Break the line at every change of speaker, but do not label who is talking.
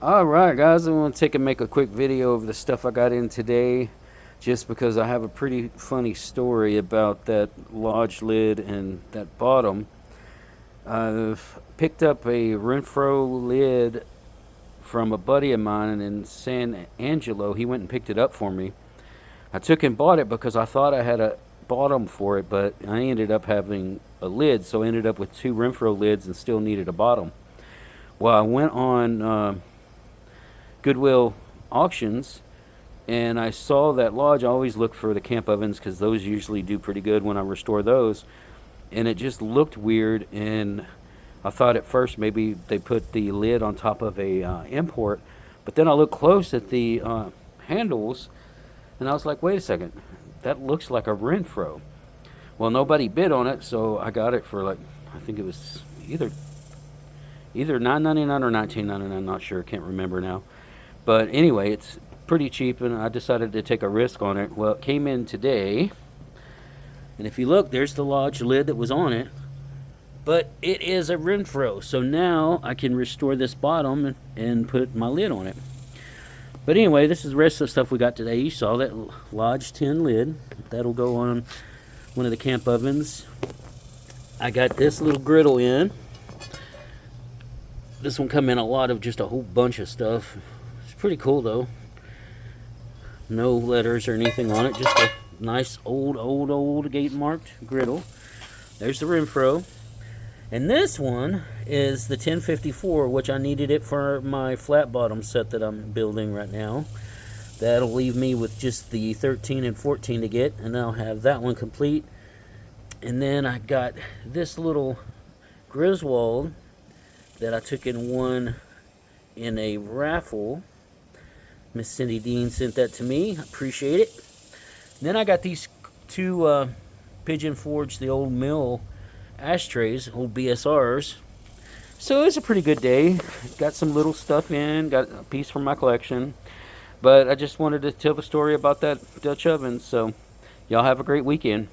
Alright guys, I want to make a quick video of the stuff I got in today, just because I have a pretty funny story about that lodge lid and that bottom. I've picked up a Renfro lid from a buddy of mine in San Angelo. He went and picked it up for me. I took and bought it because I thought I had a bottom for it, but I ended up having a lid, so I ended up with two Renfro lids and still needed a bottom. Well, I went on Goodwill auctions, and I saw that lodge. I always look for the camp ovens because those usually do pretty good when I restore those, and it just looked weird, and I thought at first maybe they put the lid on top of a import, but then I looked close at the handles, and I was like, wait a second, that looks like a Renfro. Well, nobody bid on it, so I got it for, like, I think it was either $9.99 or $19.99, not sure, can't remember now. But anyway, it's pretty cheap, and I decided to take a risk on it. Well, it came in today, and if you look, there's the lodge lid that was on it, but it is a Renfro, so now I can restore this bottom and put my lid on it. But anyway, this is the rest of the stuff we got today. You saw that lodge tin lid. That'll go on one of the camp ovens. I got this little griddle in. This one come in a lot of just a whole bunch of stuff. Pretty cool though. No letters or anything on it, just a nice old gate marked griddle. There's the Renfro. And this one is the 1054, which I needed it for my flat bottom set that I'm building right now. That'll leave me with just the 13 and 14 to get, and I'll have that one complete. And then I got this little Griswold that I took and won in a raffle. Miss Cindy Dean sent that to me. I appreciate it. And then I got these two Pigeon Forge, the old mill ashtrays, old BSRs. So it was a pretty good day. Got some little stuff in, got a piece from my collection. But I just wanted to tell the story about that Dutch oven. So y'all have a great weekend.